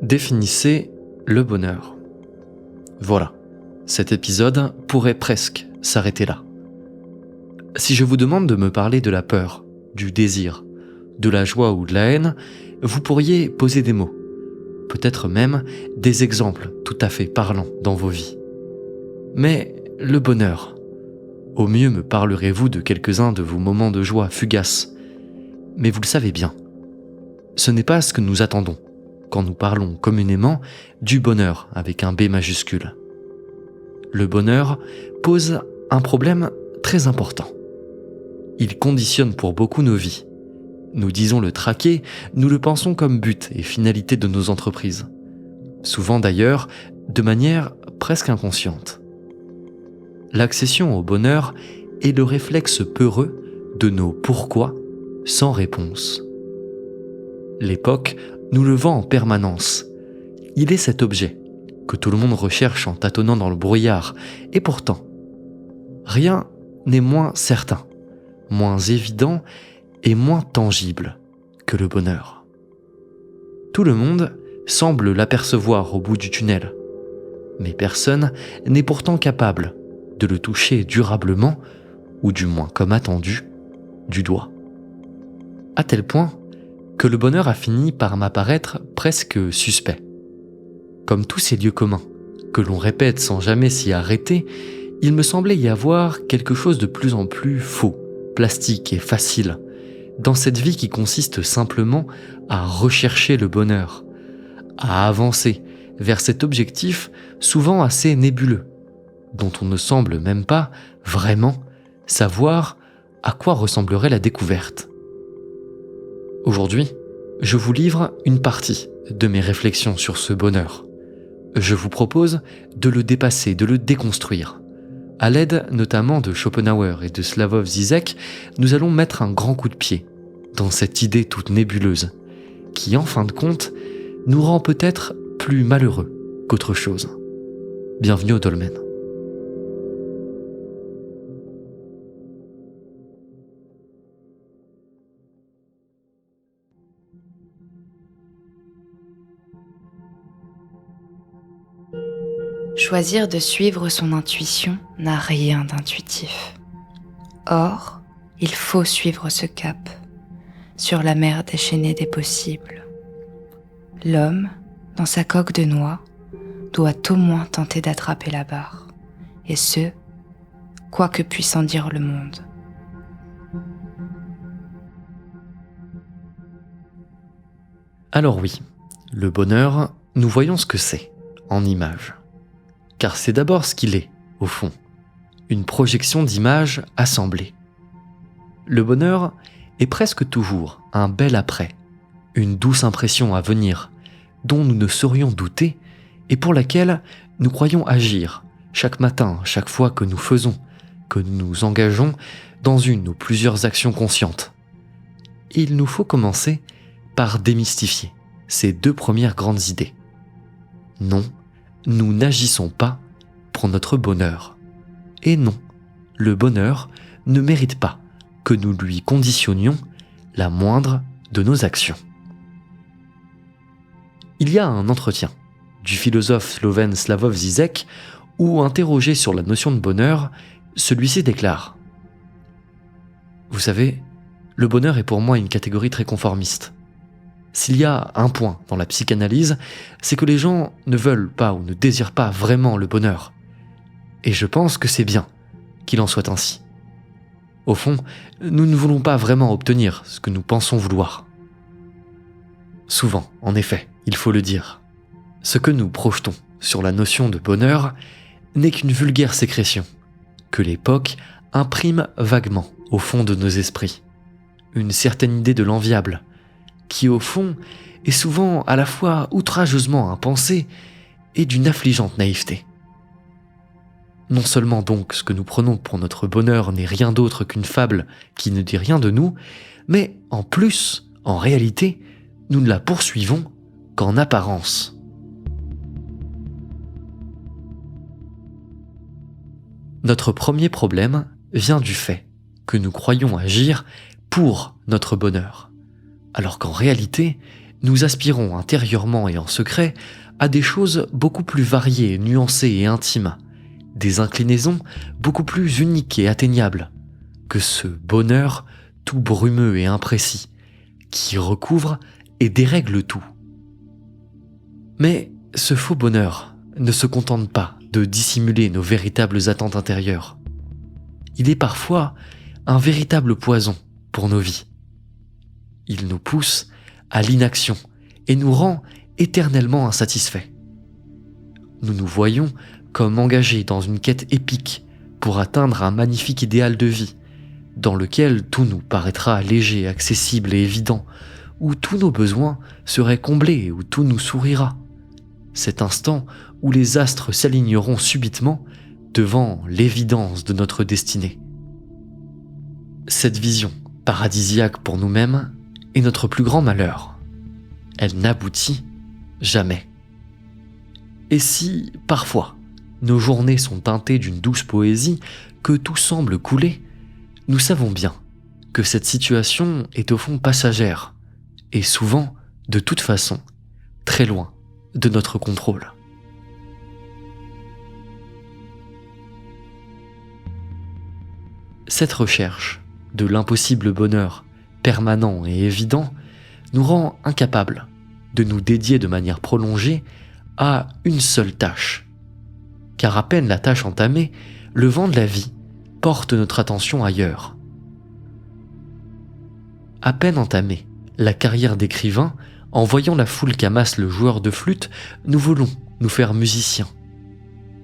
Définissez le bonheur. Voilà, cet épisode pourrait presque s'arrêter là. Si je vous demande de me parler de la peur, du désir, de la joie ou de la haine, vous pourriez poser des mots, peut-être même des exemples tout à fait parlants dans vos vies. Mais le bonheur, au mieux me parlerez-vous de quelques-uns de vos moments de joie fugaces. Mais vous le savez bien, ce n'est pas ce que nous attendons quand nous parlons communément du bonheur avec un B majuscule. Le bonheur pose un problème très important. Il conditionne pour beaucoup nos vies. Nous disons le traquer, nous le pensons comme but et finalité de nos entreprises. Souvent d'ailleurs, de manière presque inconsciente. L'accession au bonheur est le réflexe peureux de nos pourquoi sans réponse. L'époque nous le vend en permanence. Il est cet objet que tout le monde recherche en tâtonnant dans le brouillard. Et pourtant, rien n'est moins certain, moins évident et moins tangible que le bonheur. Tout le monde semble l'apercevoir au bout du tunnel, mais personne n'est pourtant capable de le toucher durablement, ou du moins comme attendu, du doigt. À tel point que le bonheur a fini par m'apparaître presque suspect. Comme tous ces lieux communs, que l'on répète sans jamais s'y arrêter, il me semblait y avoir quelque chose de plus en plus faux, plastique et facile, dans cette vie qui consiste simplement à rechercher le bonheur, à avancer vers cet objectif souvent assez nébuleux, dont on ne semble même pas vraiment savoir à quoi ressemblerait la découverte. Aujourd'hui, je vous livre une partie de mes réflexions sur ce bonheur. Je vous propose de le dépasser, de le déconstruire. À l'aide notamment de Schopenhauer et de Slavoj Žižek, nous allons mettre un grand coup de pied dans cette idée toute nébuleuse, qui en fin de compte nous rend peut-être plus malheureux qu'autre chose. Bienvenue au Dolmen. Choisir de suivre son intuition n'a rien d'intuitif. Or, il faut suivre ce cap, sur la mer déchaînée des possibles. L'homme, dans sa coque de noix, doit au moins tenter d'attraper la barre, et ce, quoi que puisse en dire le monde. Alors oui, le bonheur, nous voyons ce que c'est, en images. Car c'est d'abord ce qu'il est, au fond, une projection d'images assemblées. Le bonheur est presque toujours un bel après, une douce impression à venir, dont nous ne saurions douter et pour laquelle nous croyons agir chaque matin, chaque fois que nous faisons, que nous nous engageons dans une ou plusieurs actions conscientes. Et il nous faut commencer par démystifier ces deux premières grandes idées. Non, nous n'agissons pas pour notre bonheur. Et non, le bonheur ne mérite pas que nous lui conditionnions la moindre de nos actions. Il y a un entretien du philosophe slovène Slavoj Žižek où, interrogé sur la notion de bonheur, celui-ci déclare « Vous savez, le bonheur est pour moi une catégorie très conformiste. S'il y a un point dans la psychanalyse, c'est que les gens ne veulent pas ou ne désirent pas vraiment le bonheur. Et je pense que c'est bien qu'il en soit ainsi. Au fond, nous ne voulons pas vraiment obtenir ce que nous pensons vouloir. Souvent, en effet, il faut le dire, ce que nous projetons sur la notion de bonheur n'est qu'une vulgaire sécrétion que l'époque imprime vaguement au fond de nos esprits. Une certaine idée de l'enviable, qui au fond est souvent à la fois outrageusement impensée et d'une affligeante naïveté. Non seulement donc ce que nous prenons pour notre bonheur n'est rien d'autre qu'une fable qui ne dit rien de nous, mais en plus, en réalité, nous ne la poursuivons qu'en apparence. Notre premier problème vient du fait que nous croyons agir pour notre bonheur, alors qu'en réalité, nous aspirons intérieurement et en secret à des choses beaucoup plus variées, nuancées et intimes, des inclinaisons beaucoup plus uniques et atteignables que ce bonheur tout brumeux et imprécis qui recouvre et dérègle tout. Mais ce faux bonheur ne se contente pas de dissimuler nos véritables attentes intérieures. Il est parfois un véritable poison pour nos vies. Il nous pousse à l'inaction et nous rend éternellement insatisfaits. Nous nous voyons comme engagés dans une quête épique pour atteindre un magnifique idéal de vie, dans lequel tout nous paraîtra léger, accessible et évident, où tous nos besoins seraient comblés, où tout nous sourira. Cet instant où les astres s'aligneront subitement devant l'évidence de notre destinée. Cette vision paradisiaque pour nous-mêmes est notre plus grand malheur. Elle n'aboutit jamais. Et si, parfois, nos journées sont teintées d'une douce poésie, que tout semble couler, nous savons bien que cette situation est au fond passagère et souvent, de toute façon, très loin de notre contrôle. Cette recherche de l'impossible bonheur permanent et évident nous rend incapables de nous dédier de manière prolongée à une seule tâche. Car à peine la tâche entamée, le vent de la vie porte notre attention ailleurs. À peine entamée, la carrière d'écrivain, en voyant la foule qu'amasse le joueur de flûte, nous voulons nous faire musiciens.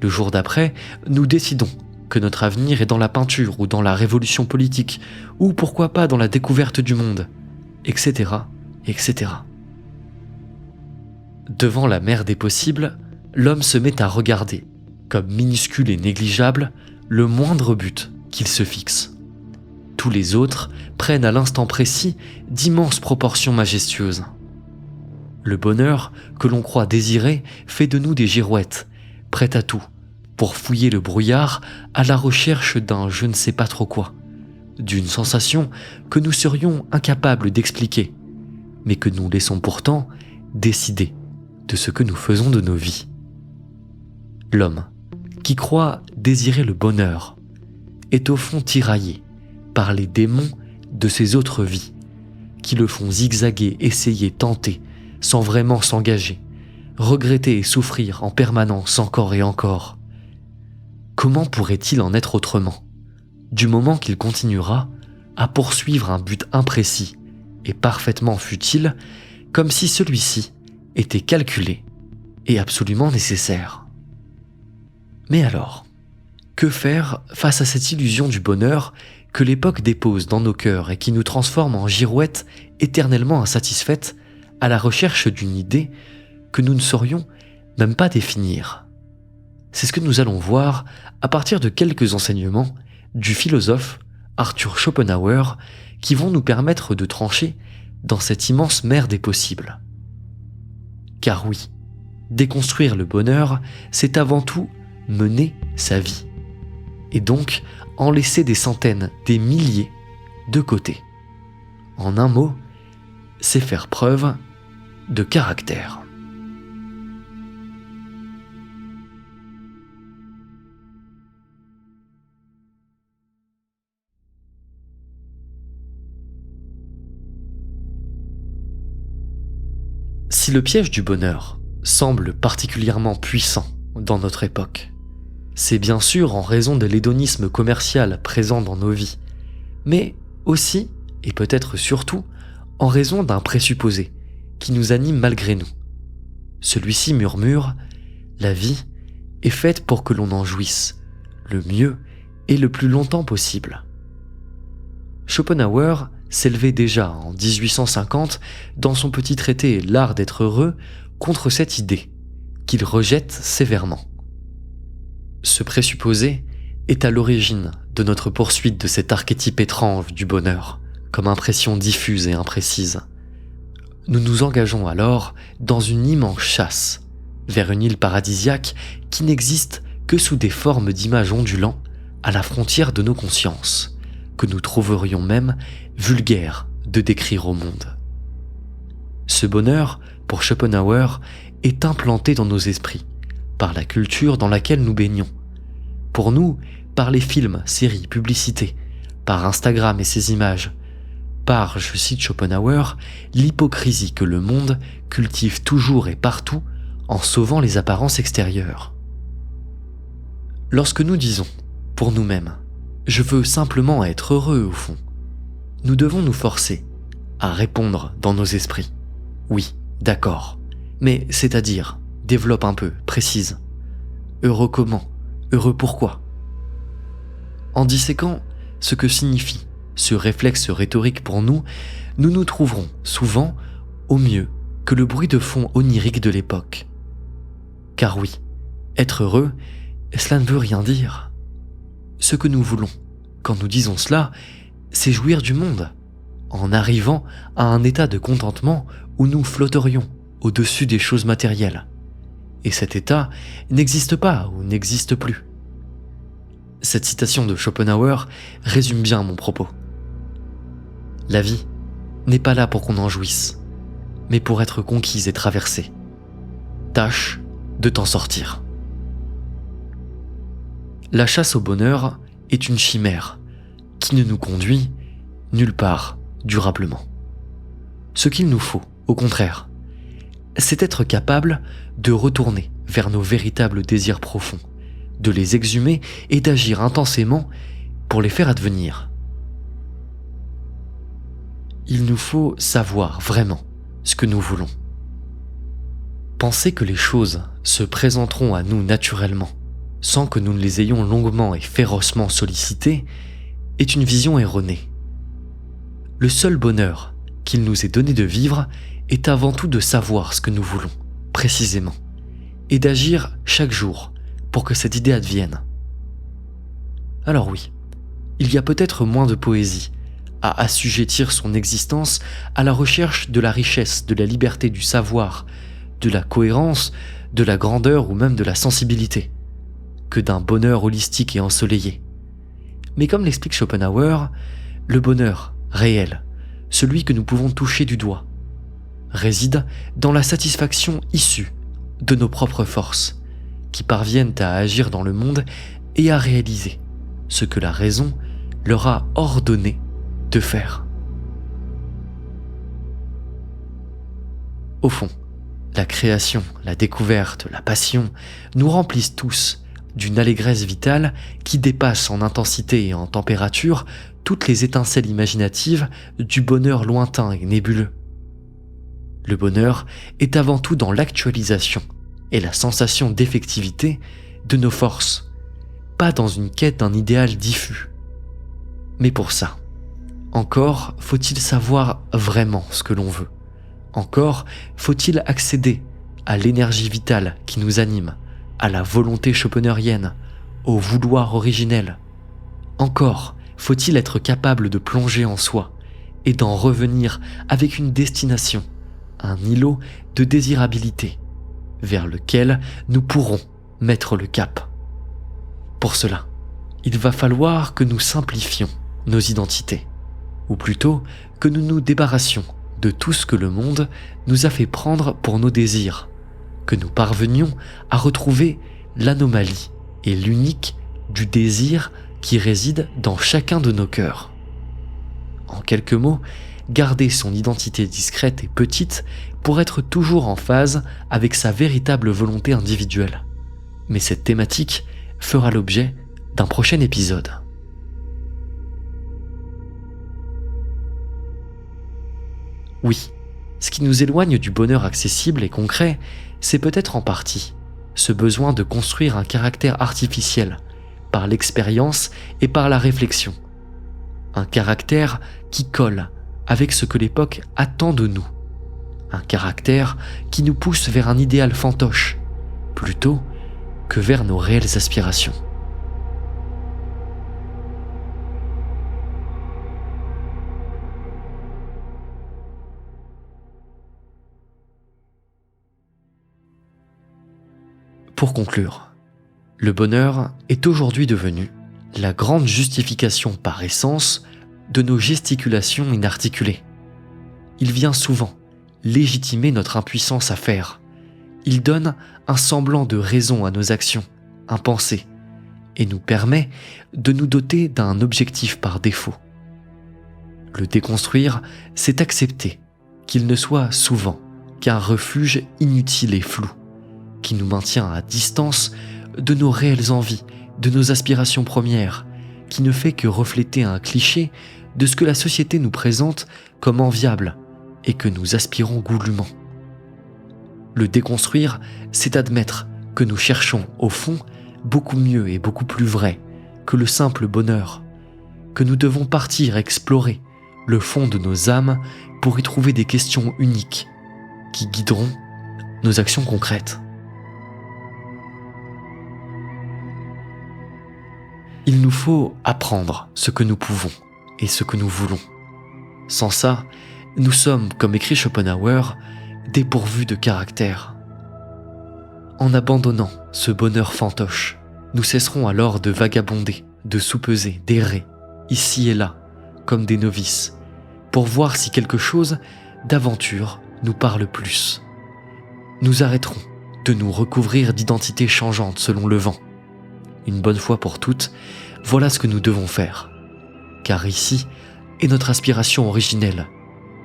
Le jour d'après, nous décidons que notre avenir est dans la peinture ou dans la révolution politique, ou pourquoi pas dans la découverte du monde, etc., etc. Devant la mer des possibles, l'homme se met à regarder, comme minuscule et négligeable, le moindre but qu'il se fixe. Tous les autres prennent à l'instant précis d'immenses proportions majestueuses. Le bonheur que l'on croit désirer fait de nous des girouettes, prêtes à tout, pour fouiller le brouillard à la recherche d'un je ne sais pas trop quoi, d'une sensation que nous serions incapables d'expliquer, mais que nous laissons pourtant décider de ce que nous faisons de nos vies. L'homme, qui croit désirer le bonheur, est au fond tiraillé par les démons de ses autres vies, qui le font zigzaguer, essayer, tenter, sans vraiment s'engager, regretter et souffrir en permanence encore et encore. Comment pourrait-il en être autrement, du moment qu'il continuera à poursuivre un but imprécis et parfaitement futile, comme si celui-ci était calculé et absolument nécessaire? Mais alors, que faire face à cette illusion du bonheur que l'époque dépose dans nos cœurs et qui nous transforme en girouettes éternellement insatisfaites à la recherche d'une idée que nous ne saurions même pas définir? C'est ce que nous allons voir à partir de quelques enseignements du philosophe Arthur Schopenhauer qui vont nous permettre de trancher dans cette immense mer des possibles. Car oui, déconstruire le bonheur, c'est avant tout mener sa vie, et donc en laisser des centaines, des milliers de côté. En un mot, c'est faire preuve de caractère. Si le piège du bonheur semble particulièrement puissant dans notre époque, c'est bien sûr en raison de l'hédonisme commercial présent dans nos vies, mais aussi, et peut-être surtout, en raison d'un présupposé qui nous anime malgré nous. Celui-ci murmure « La vie est faite pour que l'on en jouisse, le mieux et le plus longtemps possible ». Schopenhauer s'élevait déjà en 1850 dans son petit traité « L'art d'être heureux » contre cette idée, qu'il rejette sévèrement. Ce présupposé est à l'origine de notre poursuite de cet archétype étrange du bonheur, comme impression diffuse et imprécise. Nous nous engageons alors dans une immense chasse vers une île paradisiaque qui n'existe que sous des formes d'images ondulants à la frontière de nos consciences, que nous trouverions même vulgaires de décrire au monde. Ce Ce bonheur, pour Schopenhauer, est implanté dans nos esprits, par la culture dans laquelle nous baignons. Pour nous, par les films, séries, publicités, par Instagram et ses images, par, je cite Schopenhauer, l'hypocrisie que le monde cultive toujours et partout en sauvant les apparences extérieures. Lorsque nous disons, pour nous-mêmes, « je veux simplement être heureux au fond », nous devons nous forcer à répondre dans nos esprits. Oui, d'accord, mais c'est-à-dire, développe un peu, précise. Heureux comment? Heureux pourquoi? En disséquant ce que signifie ce réflexe rhétorique pour nous, nous nous trouverons souvent au mieux que le bruit de fond onirique de l'époque. Car oui, être heureux, cela ne veut rien dire. Ce que nous voulons, quand nous disons cela, c'est jouir du monde, en arrivant à un état de contentement où nous flotterions au-dessus des choses matérielles. Et cet état n'existe pas ou n'existe plus. Cette citation de Schopenhauer résume bien mon propos. La vie n'est pas là pour qu'on en jouisse, mais pour être conquise et traversée. Tâche de t'en sortir. La chasse au bonheur est une chimère qui ne nous conduit nulle part durablement. Ce qu'il nous faut, au contraire, c'est être capable de retourner vers nos véritables désirs profonds, de les exhumer et d'agir intensément pour les faire advenir. Il nous faut savoir vraiment ce que nous voulons. Penser que les choses se présenteront à nous naturellement, sans que nous ne les ayons longuement et férocement sollicitées, est une vision erronée. Le seul bonheur qu'il nous est donné de vivre est avant tout de savoir ce que nous voulons, précisément, et d'agir chaque jour pour que cette idée advienne. Alors oui, il y a peut-être moins de poésie à assujettir son existence à la recherche de la richesse, de la liberté, du savoir, de la cohérence, de la grandeur ou même de la sensibilité, que d'un bonheur holistique et ensoleillé. Mais comme l'explique Schopenhauer, le bonheur réel, celui que nous pouvons toucher du doigt, réside dans la satisfaction issue de nos propres forces, qui parviennent à agir dans le monde et à réaliser ce que la raison leur a ordonné de faire. Au fond, la création, la découverte, la passion nous remplissent tous d'une allégresse vitale qui dépasse en intensité et en température toutes les étincelles imaginatives du bonheur lointain et nébuleux. Le bonheur est avant tout dans l'actualisation et la sensation d'effectivité de nos forces, pas dans une quête d'un idéal diffus. Mais pour ça, encore faut-il savoir vraiment ce que l'on veut. Encore faut-il accéder à l'énergie vitale qui nous anime, à la volonté schopenhauerienne, au vouloir originel. Encore faut-il être capable de plonger en soi et d'en revenir avec une destination, un îlot de désirabilité vers lequel nous pourrons mettre le cap. Pour cela, il va falloir que nous simplifions nos identités, ou plutôt que nous nous débarrassions de tout ce que le monde nous a fait prendre pour nos désirs, que nous parvenions à retrouver l'anomalie et l'unique du désir qui réside dans chacun de nos cœurs. En quelques mots, garder son identité discrète et petite pour être toujours en phase avec sa véritable volonté individuelle. Mais cette thématique fera l'objet d'un prochain épisode. Oui, ce qui nous éloigne du bonheur accessible et concret, c'est peut-être en partie ce besoin de construire un caractère artificiel par l'expérience et par la réflexion. Un caractère qui colle avec ce que l'époque attend de nous. Un caractère qui nous pousse vers un idéal fantoche, plutôt que vers nos réelles aspirations. Pour conclure, le bonheur est aujourd'hui devenu la grande justification par essence de nos gesticulations inarticulées. Il vient souvent légitimer notre impuissance à faire. Il donne un semblant de raison à nos actions, un pensée, et nous permet de nous doter d'un objectif par défaut. Le déconstruire, c'est accepter qu'il ne soit souvent qu'un refuge inutile et flou, qui nous maintient à distance de nos réelles envies, de nos aspirations premières, qui ne fait que refléter un cliché de ce que la société nous présente comme enviable et que nous aspirons goulûment. Le déconstruire, c'est admettre que nous cherchons, au fond, beaucoup mieux et beaucoup plus vrai que le simple bonheur, que nous devons partir explorer le fond de nos âmes pour y trouver des questions uniques qui guideront nos actions concrètes. Il nous faut apprendre ce que nous pouvons et ce que nous voulons. Sans ça, nous sommes, comme écrit Schopenhauer, dépourvus de caractère. En abandonnant ce bonheur fantoche, nous cesserons alors de vagabonder, de soupeser, d'errer, ici et là, comme des novices, pour voir si quelque chose d'aventure nous parle plus. Nous arrêterons de nous recouvrir d'identités changeantes selon le vent. Une bonne fois pour toutes, voilà ce que nous devons faire. Car ici est notre aspiration originelle.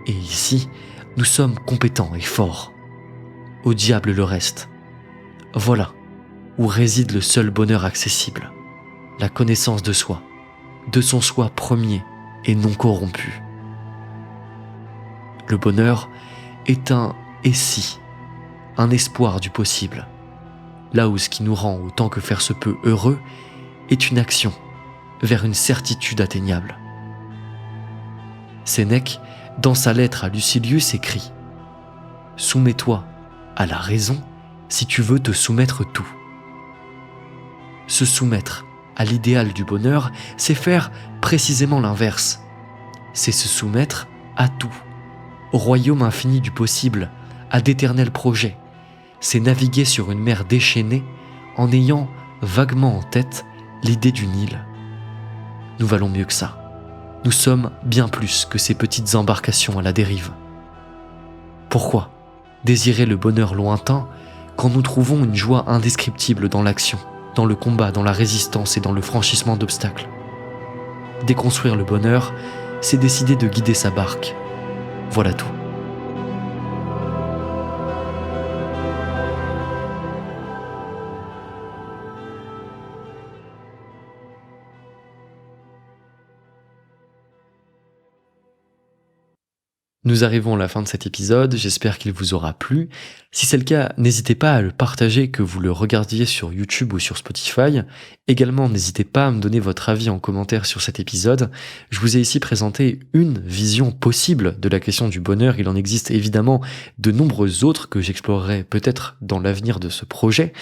Et ici, nous sommes compétents et forts. Au diable le reste. Voilà où réside le seul bonheur accessible. La connaissance de soi, de son soi premier et non corrompu. Le bonheur est un « et si », un espoir du possible. Là où ce qui nous rend autant que faire se peut heureux est une action vers une certitude atteignable. Sénèque, dans sa lettre à Lucilius, écrit « Soumets-toi à la raison si tu veux te soumettre tout ». Se soumettre à l'idéal du bonheur, c'est faire précisément l'inverse. C'est se soumettre à tout, au royaume infini du possible, à d'éternels projets. C'est naviguer sur une mer déchaînée en ayant vaguement en tête l'idée d'une île. Nous valons mieux que ça. Nous sommes bien plus que ces petites embarcations à la dérive. Pourquoi désirer le bonheur lointain quand nous trouvons une joie indescriptible dans l'action, dans le combat, dans la résistance et dans le franchissement d'obstacles? Déconstruire le bonheur, c'est décider de guider sa barque. Voilà tout. Nous arrivons à la fin de cet épisode, j'espère qu'il vous aura plu. Si c'est le cas, n'hésitez pas à le partager, que vous le regardiez sur YouTube ou sur Spotify. Également, n'hésitez pas à me donner votre avis en commentaire sur cet épisode. Je vous ai ici présenté une vision possible de la question du bonheur. Il en existe évidemment de nombreuses autres que j'explorerai peut-être dans l'avenir de ce projet.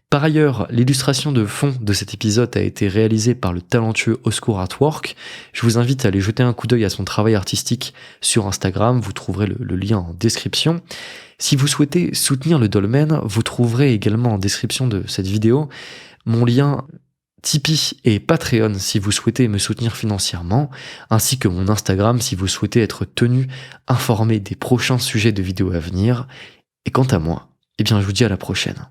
Par ailleurs, l'illustration de fond de cet épisode a été réalisée par le talentueux Oscar Artwork. Je vous invite à aller jeter un coup d'œil à son travail artistique sur Instagram, vous trouverez le lien en description. Si vous souhaitez soutenir le dolmen, vous trouverez également en description de cette vidéo mon lien Tipeee et Patreon si vous souhaitez me soutenir financièrement, ainsi que mon Instagram si vous souhaitez être tenu informé des prochains sujets de vidéos à venir. Et quant à moi, je vous dis à la prochaine.